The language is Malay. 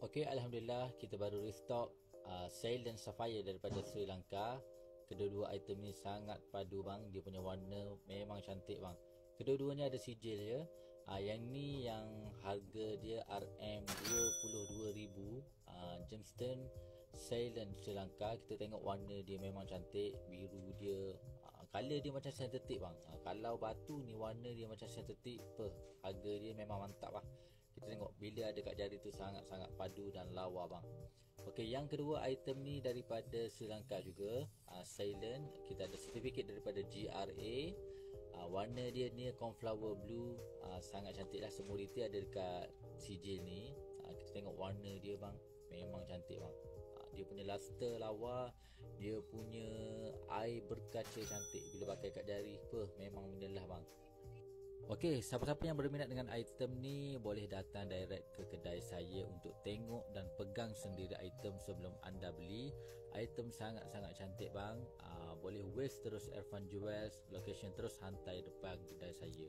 Okey, Alhamdulillah kita baru restock Sail dan Sapphire daripada Sri Lanka. Kedua-dua item ni sangat padu bang. Dia punya warna memang cantik bang. Kedua-duanya ada sijil je. Yang ni yang harga dia RM22,000. Gemstone Sail dan Sri Lanka. Kita tengok warna dia memang cantik. Biru dia, color dia macam sintetik bang. Kalau batu ni warna dia macam sintetik, harga dia memang mantap lah. Kita tengok bila ada kat jari tu sangat-sangat padu dan lawa bang. Okey, yang kedua item ni daripada Sri Lanka juga, Silent. Kita ada sertifikat daripada GRA. Warna dia ni cornflower blue. Sangat cantik lah. Semua detail ada dekat sijil ni. Kita tengok warna dia bang, memang cantik bang. Dia punya luster lawa, dia punya air berkaca cantik bila pakai kat jari. Memang menelah bang. Okey, siapa-siapa yang berminat dengan item ni boleh datang direct ke kedai saya untuk tengok dan pegang sendiri item sebelum anda beli. Item sangat-sangat cantik bang. Boleh waste terus Irfan Jewels, location terus hantai depan kedai saya.